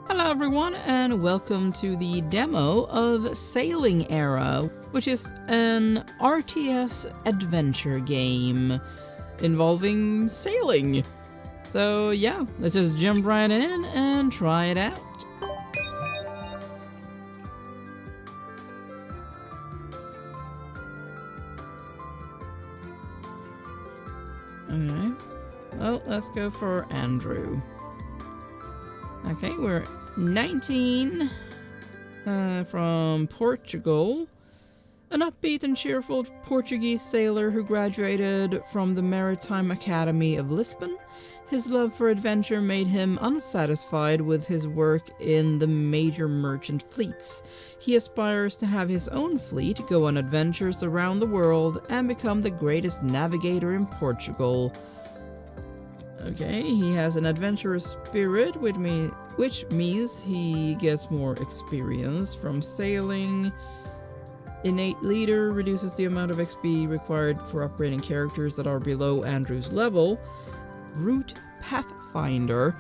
Hello everyone and welcome to the demo of Sailing Era, which is an RTS adventure game involving sailing. So yeah, let's just jump right in and try it out. Alright, well let's go for Andrew. Okay, we're 19 from Portugal. An upbeat and cheerful Portuguese sailor who graduated from the Maritime Academy of Lisbon. His love for adventure made him unsatisfied with his work in the major merchant fleets. He aspires to have his own fleet, go on adventures around the world, and become the greatest navigator in Portugal. Okay, he has an adventurous spirit, which means he gets more experience from sailing. Innate leader reduces the amount of XP required for upgrading characters that are below Andrew's level. Route Pathfinder,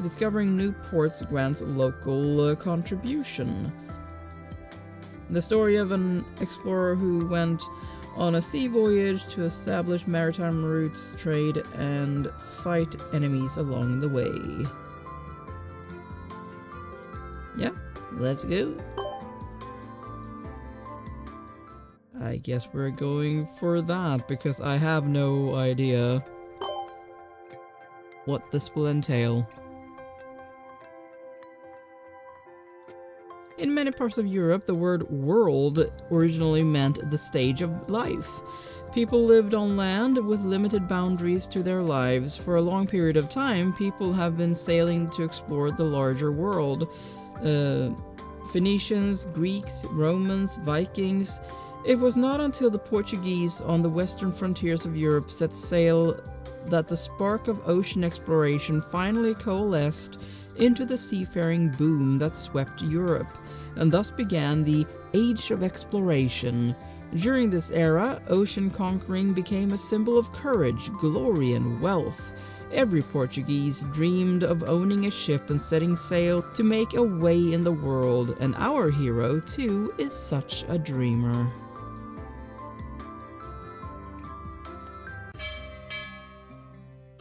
discovering new ports grants local contribution. The story of an explorer who went on a sea voyage to establish maritime routes, trade, and fight enemies along the way. Yeah, let's go. I guess we're going for that because I have no idea what this will entail. In many parts of Europe, the word world originally meant the stage of life. People lived on land with limited boundaries to their lives. For a long period of time, people have been sailing to explore the larger world. Phoenicians, Greeks, Romans, Vikings. It was not until the Portuguese on the western frontiers of Europe set sail that the spark of ocean exploration finally coalesced into the seafaring boom that swept Europe, and thus began the Age of Exploration. During this era, ocean conquering became a symbol of courage, glory, and wealth. Every Portuguese dreamed of owning a ship and setting sail to make a way in the world, and our hero, too, is such a dreamer.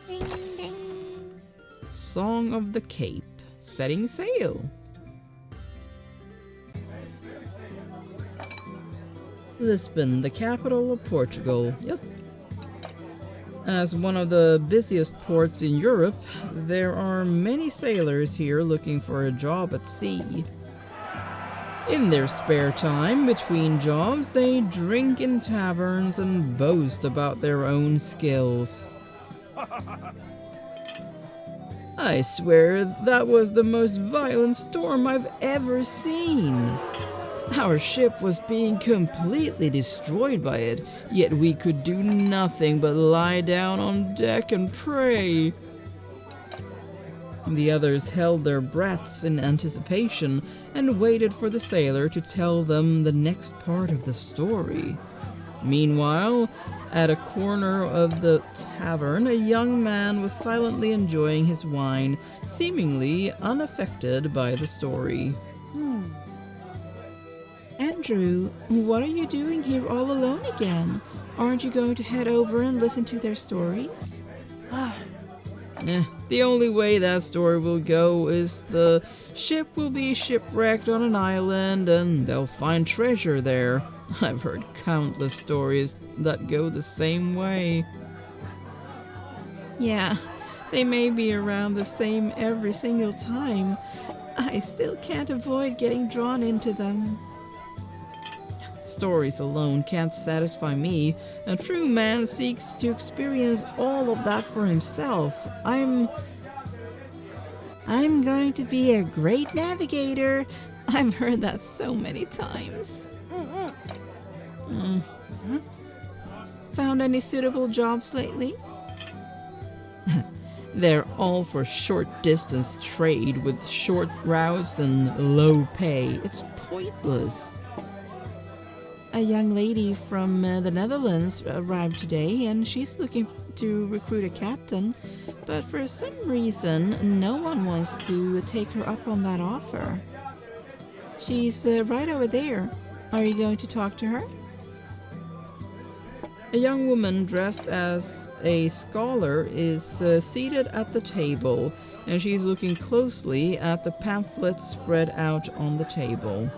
Ding, ding. Song of the Cape, setting sail. Lisbon, the capital of Portugal. Yep. As one of the busiest ports in Europe, there are many sailors here looking for a job at sea. In their spare time between jobs, they drink in taverns and boast about their own skills. I swear that was the most violent storm I've ever seen. Our ship was being completely destroyed by it, yet we could do nothing but lie down on deck and pray. The others held their breaths in anticipation and waited for the sailor to tell them the next part of the story. Meanwhile, at a corner of the tavern, a young man was silently enjoying his wine, seemingly unaffected by the story. Andrew, what are you doing here all alone again? Aren't you going to head over and listen to their stories? The only way that story will go is the ship will be shipwrecked on an island and they'll find treasure there. I've heard countless stories that go the same way. Yeah, they may be around the same every single time. I still can't avoid getting drawn into them. Stories alone can't satisfy me. A true man seeks to experience all of that for himself. I'm going to be a great navigator. I've heard that so many times. Found any suitable jobs lately? They're all for short distance trade with short routes and low pay. It's pointless. A young lady from the Netherlands arrived today, and she's looking to recruit a captain, but for some reason, no one wants to take her up on that offer. She's right over there. Are you going to talk to her? A young woman dressed as a scholar is seated at the table, and she's looking closely at the pamphlets spread out on the table.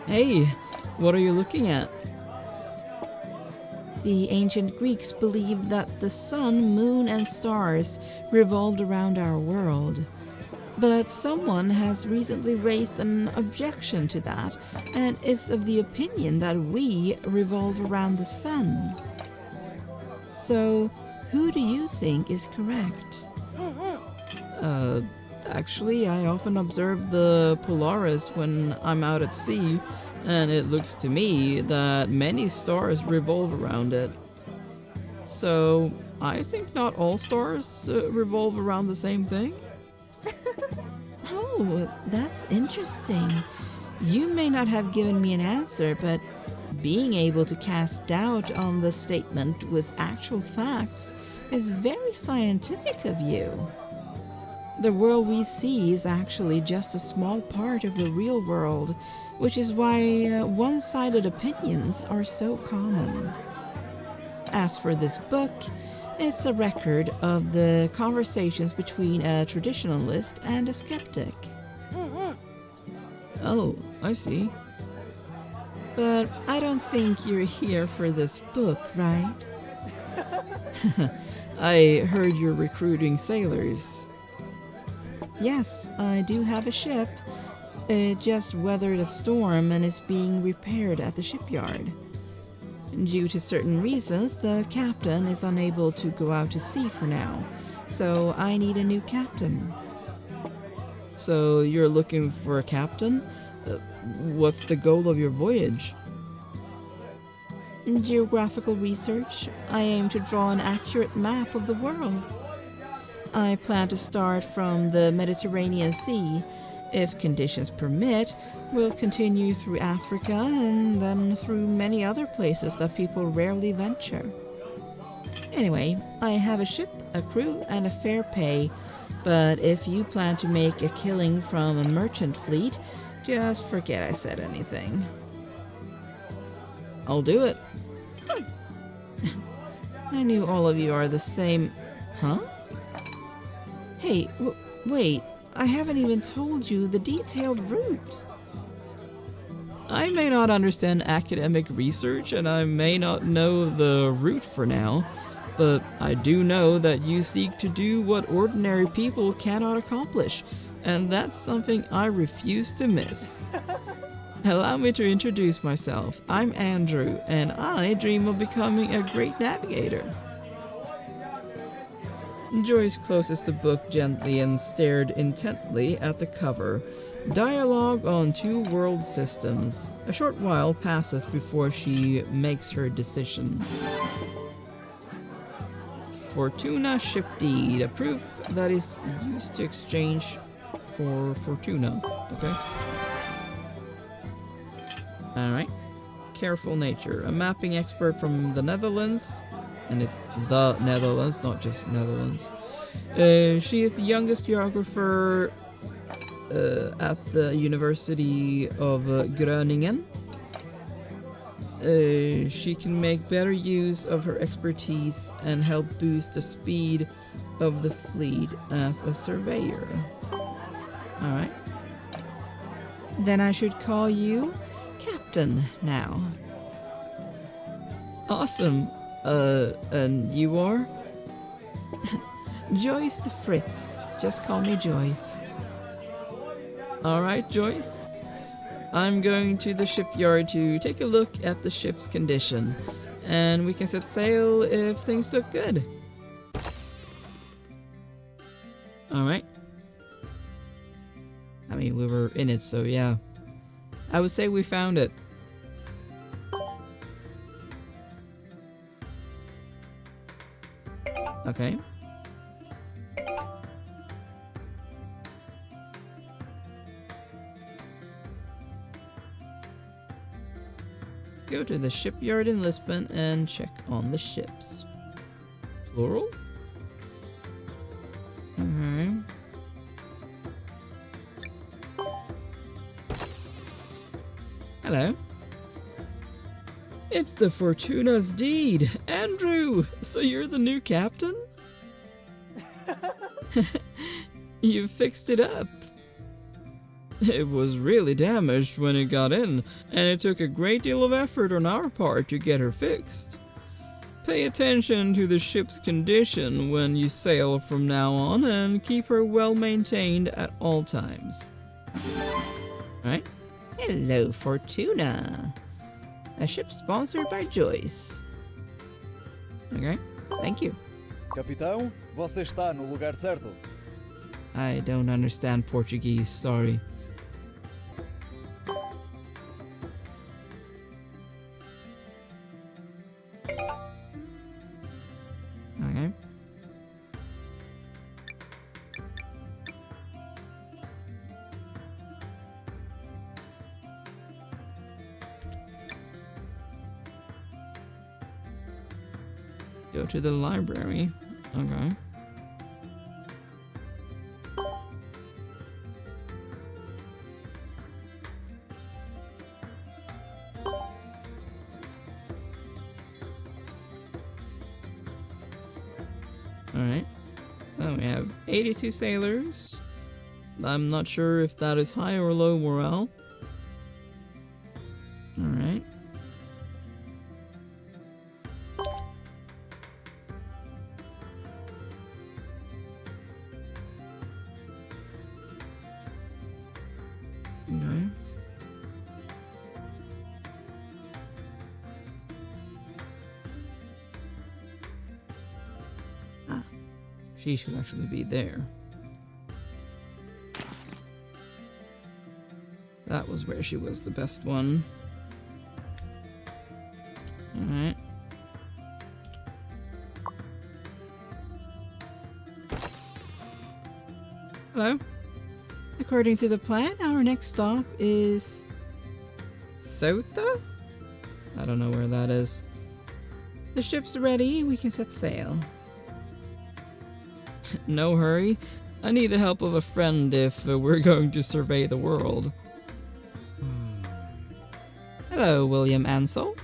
Hey, what are you looking at? The ancient Greeks believed that the sun, moon, and stars revolved around our world. But someone has recently raised an objection to that and is of the opinion that we revolve around the sun. So, who do you think is correct? Actually, I often observe the Polaris when I'm out at sea, and it looks to me that many stars revolve around it. So, I think not all stars revolve around the same thing. Oh, that's interesting. You may not have given me an answer, but being able to cast doubt on the statement with actual facts is very scientific of you. The world we see is actually just a small part of the real world, which is why one-sided opinions are so common. As for this book, it's a record of the conversations between a traditionalist and a skeptic. Oh, I see. But I don't think you're here for this book, right? I heard you're recruiting sailors. Yes, I do have a ship. It just weathered a storm and is being repaired at the shipyard. Due to certain reasons, the captain is unable to go out to sea for now, so I need a new captain. So you're looking for a captain? What's the goal of your voyage? Geographical research. I aim to draw an accurate map of the world. I plan to start from the Mediterranean Sea. If conditions permit, we'll continue through Africa and then through many other places that people rarely venture. Anyway, I have a ship, a crew, and a fair pay, but if you plan to make a killing from a merchant fleet, just forget I said anything. I'll do it. I knew all of you are the same. Huh? Hey, wait. I haven't even told you the detailed route. I may not understand academic research and I may not know the route for now, but I do know that you seek to do what ordinary people cannot accomplish, and that's something I refuse to miss. Allow me to introduce myself. I'm Andrew, and I dream of becoming a great navigator. Joyce closes the book gently and stared intently at the cover. Dialogue on Two World Systems. A short while passes before she makes her decision. Fortuna Ship Deed. A proof that is used to exchange for Fortuna. Okay. Alright. Careful Nature. A mapping expert from the Netherlands. And it's the Netherlands, not just Netherlands. She is the youngest geographer at the University of Groningen. She can make better use of her expertise and help boost the speed of the fleet as a surveyor. Alright. Then I should call you Captain now. Awesome. And you are? Joyce de Fritz. Just call me Joyce. Alright, Joyce. I'm going to the shipyard to take a look at the ship's condition, and we can set sail if things look good. Alright. I mean, we were in it, so yeah. I would say we found it. Okay. Go to the shipyard in Lisbon and check on the ships. Plural? Okay. Hello. It's the Fortuna's deed. Andrew! So you're the new captain? You fixed it up. It was really damaged when it got in, and it took a great deal of effort on our part to get her fixed. Pay attention to the ship's condition when you sail from now on, and keep her well maintained at all times. Right? Hello, Fortuna. A ship sponsored by Joyce. Okay. Thank you. Capitão, você está no lugar certo. I don't understand Portuguese, sorry. Okay. Go to the library. Okay. Alright. Then we have 82 sailors. I'm not sure if that is high or low morale. Alright. Okay. She should actually be there. That was where she was the best one. Alright. Hello. According to the plan, our next stop is Ceuta? I don't know where that is. the ship's ready. We can set sail. No hurry. I need the help of a friend if we're going to survey the world. Hello, William Ansel.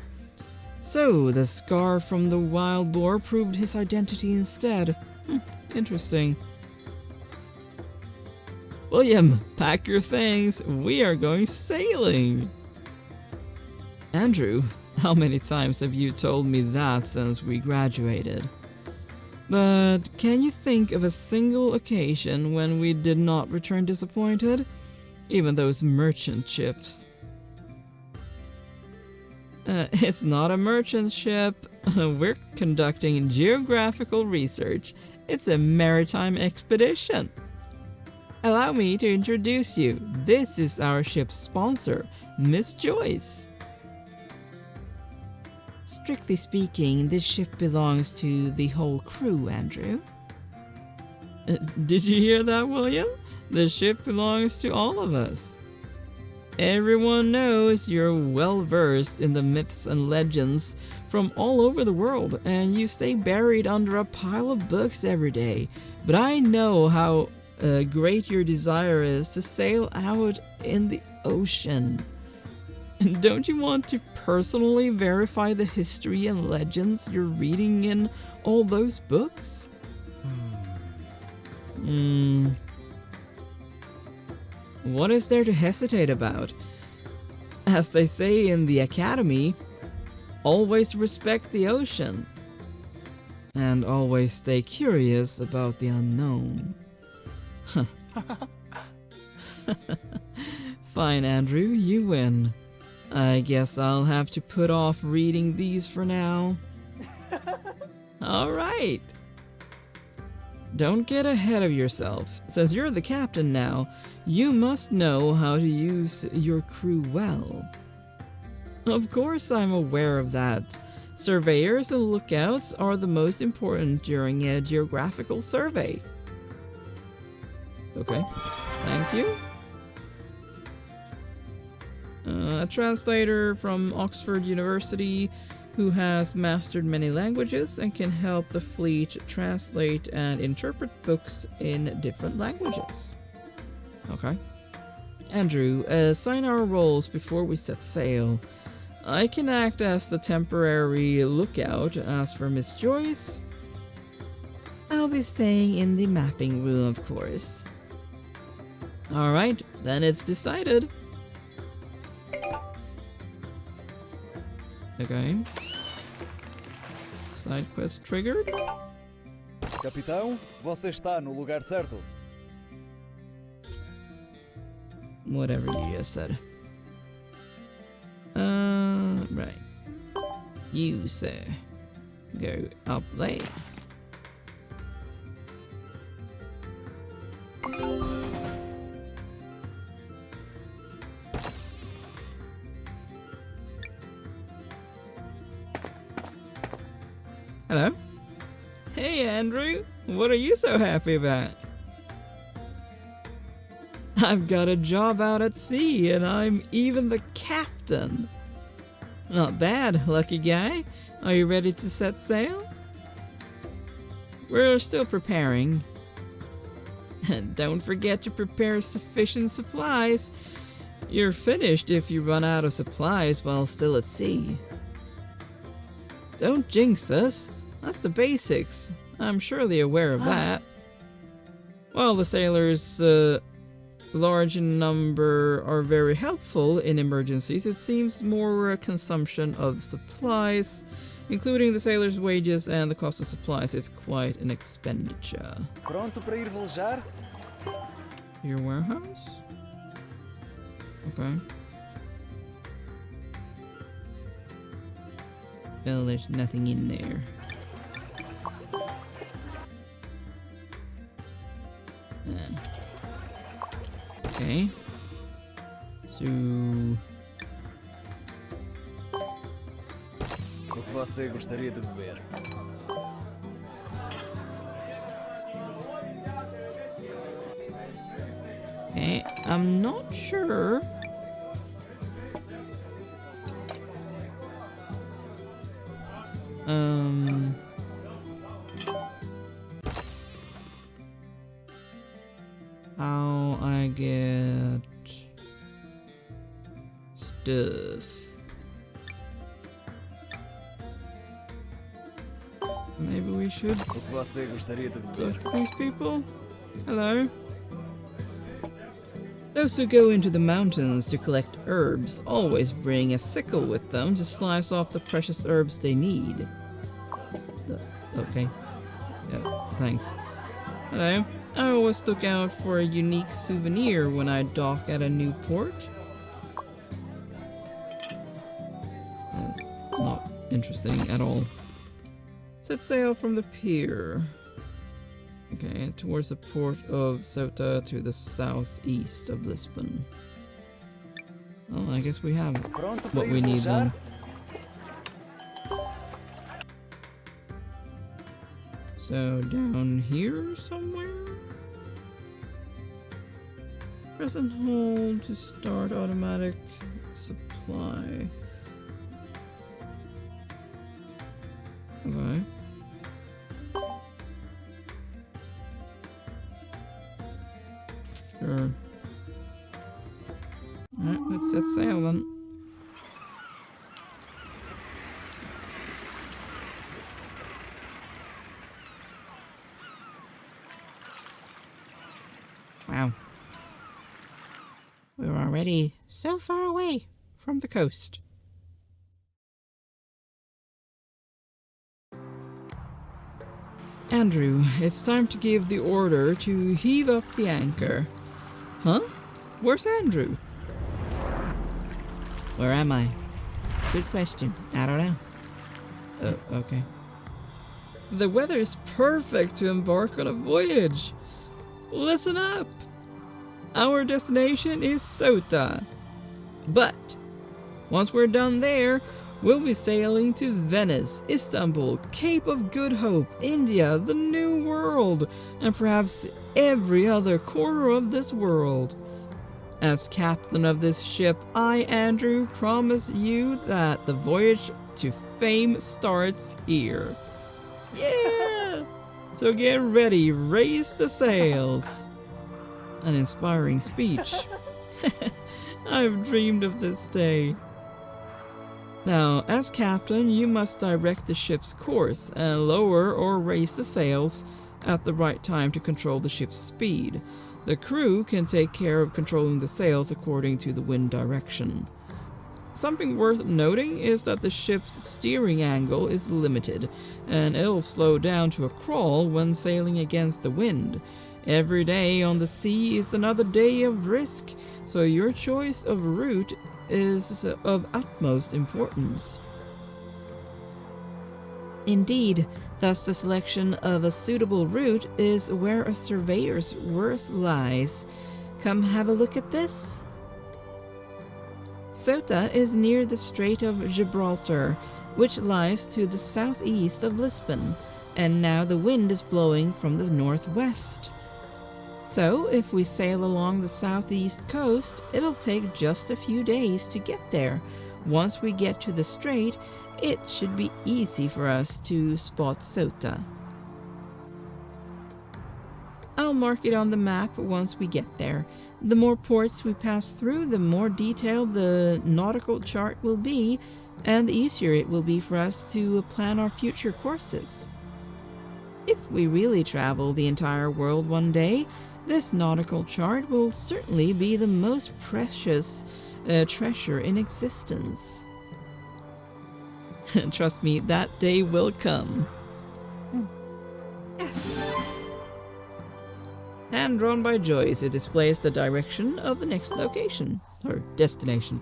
So, the scar from the wild boar proved his identity instead. Interesting. William, pack your things. We are going sailing. Andrew, how many times have you told me that since we graduated? But can you think of a single occasion when we did not return disappointed? Even those merchant ships. It's not a merchant ship. We're conducting geographical research. It's a maritime expedition. Allow me to introduce you. This is our ship's sponsor, Miss Joyce. Strictly speaking, this ship belongs to the whole crew, Andrew. Did you hear that, William? The ship belongs to all of us. Everyone knows you're well versed in the myths and legends from all over the world, and you stay buried under a pile of books every day. But I know how great your desire is to sail out in the ocean. Don't you want to personally verify the history and legends you're reading in all those books? What is there to hesitate about? As they say in the academy, always respect the ocean. And always stay curious about the unknown. Fine, Andrew, you win. I guess I'll have to put off reading these for now. Alright. Don't get ahead of yourself. Since you're the captain now, you must know how to use your crew well. Of course I'm aware of that. Surveyors and lookouts are the most important during a geographical survey. Okay, thank you. A translator from Oxford University who has mastered many languages and can help the fleet translate and interpret books in different languages. Okay. Andrew, assign our roles before we set sail. I can act as the temporary lookout. As for Miss Joyce, I'll be staying in the mapping room, of course. alright, then it's decided. Okay. Side quest triggered. Capitão, você está no lugar certo. Whatever you just said. Right. You, sir, go up there. Hello? Hey, Andrew. What are you so happy about? I've got a job out at sea, and I'm even the captain. Not bad, lucky guy. Are you ready to set sail? We're still preparing. And don't forget to prepare sufficient supplies. You're finished if you run out of supplies while still at sea. Don't jinx us. That's the basics. I'm surely aware of that. While the sailors, large in number, are very helpful in emergencies, it seems more consumption of supplies, including the sailors' wages and the cost of supplies, is quite an expenditure. Pronto para ir velejar? Your warehouse? Okay. Well, there's nothing in there. Okay. So... O que você gostaria de beber? Okay, I'm not sure. How I get stuff. Maybe we should O que você gostaria de beber? talk to these people. Hello. Those who go into the mountains to collect herbs always bring a sickle with them to slice off the precious herbs they need. Okay. Yeah, thanks. Hello. I always look out for a unique souvenir when I dock at a new port. Not interesting at all. Set sail from the pier. Okay, towards the port of Ceuta to the southeast of Lisbon. Oh, I guess we have Pronto para what ir we need velejar? then. So down here somewhere? Press and hold to start automatic supply. Okay. Sure. Alright, let's set sail then. Wow. We're already so far away from the coast. Andrew, it's time to give the order to heave up the anchor. Huh? Where's Andrew? Where am I? Good question. I don't know. Oh, okay. The weather's perfect to embark on a voyage. Listen up! Our destination is Ceuta. But once we're done there, we'll be sailing to Venice, Istanbul, Cape of Good Hope, India, the New World, and perhaps every other corner of this world. As captain of this ship, I, Andrew, promise you that the voyage to fame starts here. Yeah! So get ready, raise the sails. An inspiring speech. I've dreamed of this day. Now, as captain, you must direct the ship's course and lower or raise the sails at the right time to control the ship's speed. The crew can take care of controlling the sails according to the wind direction. Something worth noting is that the ship's steering angle is limited, and it'll slow down to a crawl when sailing against the wind. Every day on the sea is another day of risk, so your choice of route is of utmost importance. Indeed, thus the selection of a suitable route is where a surveyor's worth lies. Come have a look at this. Ceuta is near the Strait of Gibraltar, which lies to the southeast of Lisbon, and now the wind is blowing from the northwest. So, if we sail along the southeast coast, it'll take just a few days to get there. Once we get to the strait, it should be easy for us to spot Ceuta. I'll mark it on the map once we get there. The more ports we pass through, the more detailed the nautical chart will be, and the easier it will be for us to plan our future courses. If we really travel the entire world one day, this nautical chart will certainly be the most precious treasure in existence. Trust me, that day will come. Yes. Hand drawn by Joyce, it displays the direction of the next location, or destination.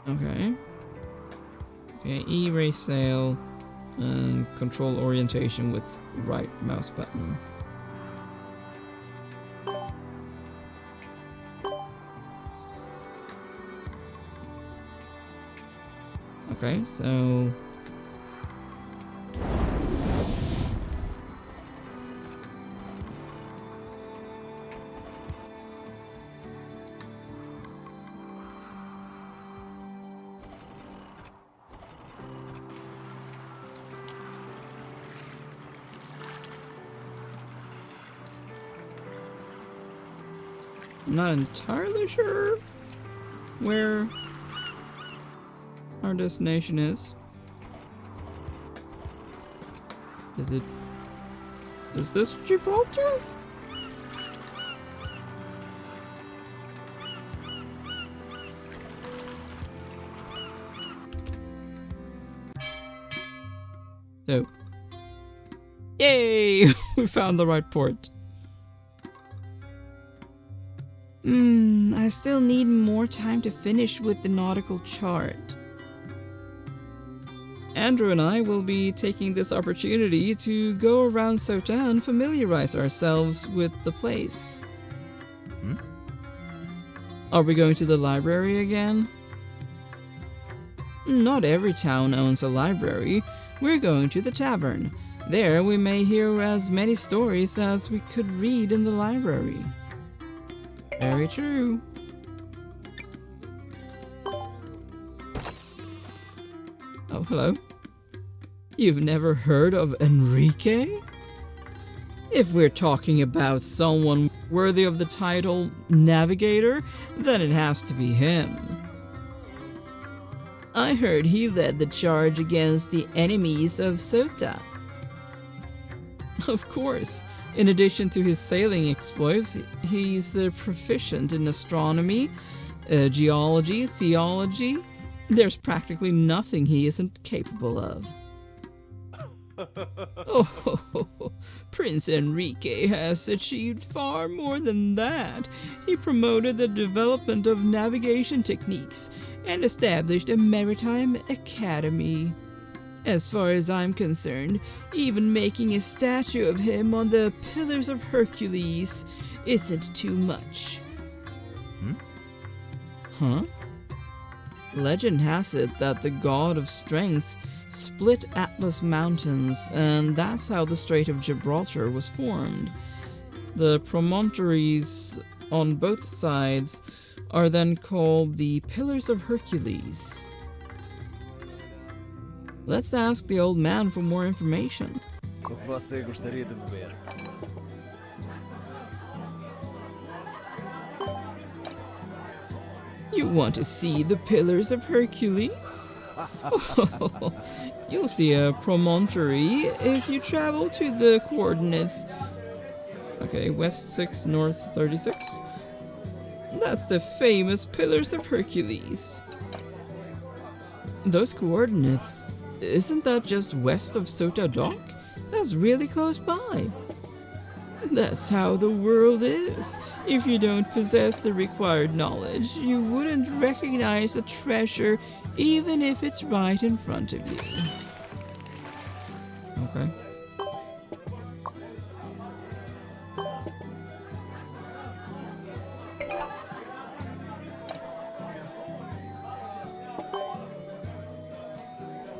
Okay. Okay, erase sail, and control orientation with right mouse button. Okay, so... I'm not entirely sure where our destination is. Is this Gibraltar? So, yay! We found the right port. I still need more time to finish with the nautical chart. Andrew and I will be taking this opportunity to go around Ceuta and familiarize ourselves with the place. Are we going to the library again? Not every town owns a library. We're going to the tavern. There we may hear as many stories as we could read in the library. Very true. Oh, hello. You've never heard of Enrique? If we're talking about someone worthy of the title Navigator, then it has to be him. I heard he led the charge against the enemies of Ceuta. Of course, in addition to his sailing exploits, he's proficient in astronomy, geology, theology. There's practically nothing he isn't capable of. Oh, Prince Enrique has achieved far more than that. He promoted the development of navigation techniques and established a maritime academy. As far as I'm concerned, even making a statue of him on the Pillars of Hercules isn't too much. Huh? Legend has it that the god of strength split Atlas Mountains, and that's how the Strait of Gibraltar was formed. The promontories on both sides are then called the Pillars of Hercules. Let's ask the old man for more information. O que você gostaria de beber? You want to see the Pillars of Hercules? You'll see a promontory if you travel to the coordinates. Okay, west 6, north 36. That's the famous Pillars of Hercules. Those coordinates, isn't that just west of Sota Dock? That's really close by. That's how the world is. If you don't possess the required knowledge, you wouldn't recognize a treasure even if it's right in front of you. Okay.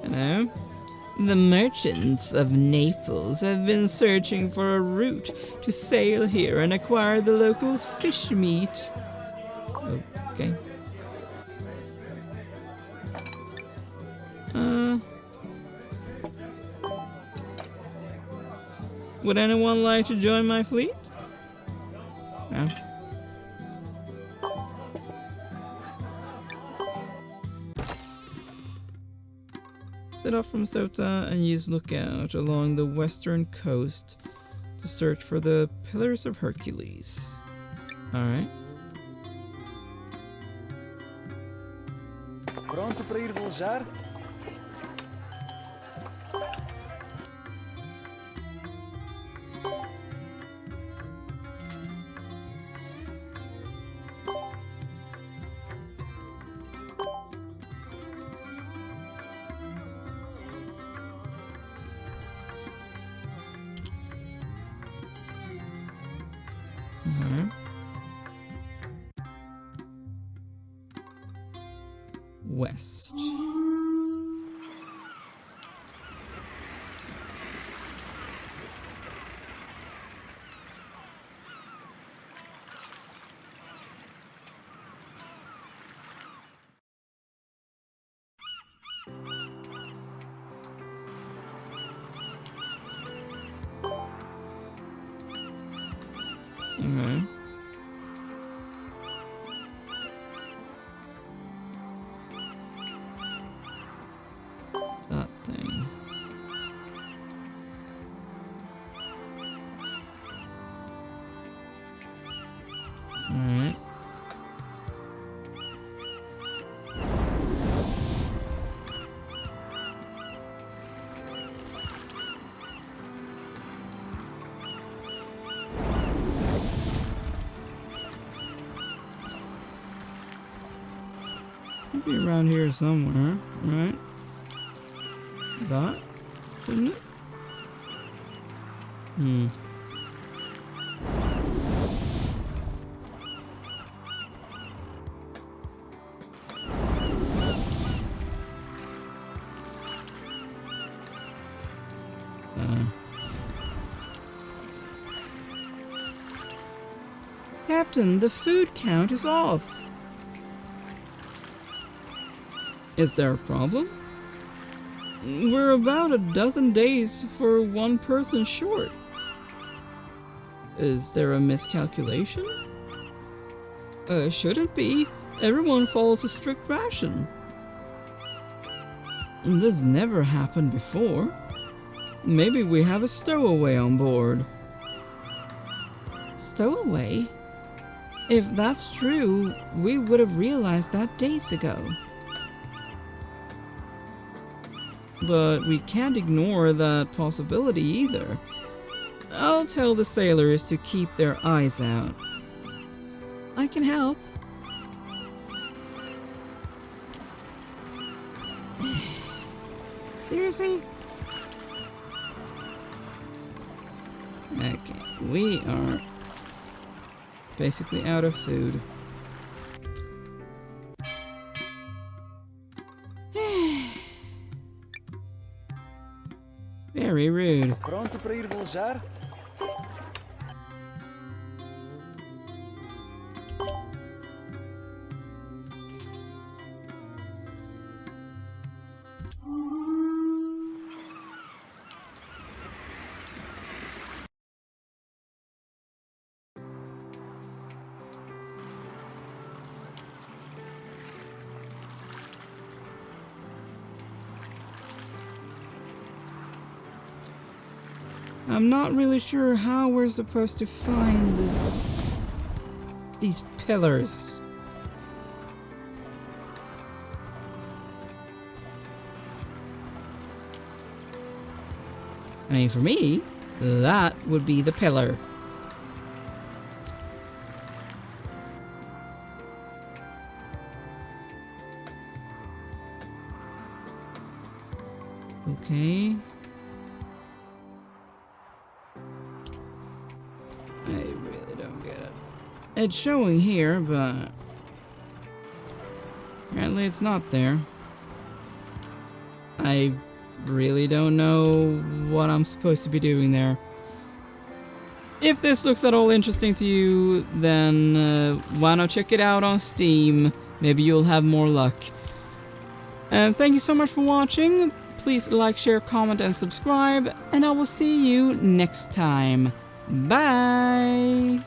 Hello? The merchants of Naples have been searching for a route to sail here and acquire the local fish meat. Okay. Would anyone like to join my fleet? No. Set off from Sota and use lookout along the western coast to search for the Pillars of Hercules. Alright. Pronto para ir velejar? West. Okay. That thing. Alright. Could be around here somewhere, right? That? Isn't it? Hmm. Captain, the food count is off. Is there a problem? We're about a dozen days for one person short. Is there a miscalculation? Shouldn't be. Everyone follows a strict ration. This never happened before. Maybe we have a stowaway on board. Stowaway? If that's true, we would have realized that days ago. But we can't ignore that possibility either. I'll tell the sailors to keep their eyes out. I can help. Seriously? Okay, we are basically out of food. Very rude. Pronto para ir velejar? I'm not really sure how we're supposed to find these pillars. I mean, for me, that would be the pillar. Okay. I really don't get it. It's showing here, but apparently it's not there. I really don't know what I'm supposed to be doing there. If this looks at all interesting to you, then why not check it out on Steam? Maybe you'll have more luck. And thank you so much for watching. Please like, share, comment, and subscribe, and I will see you next time. Bye!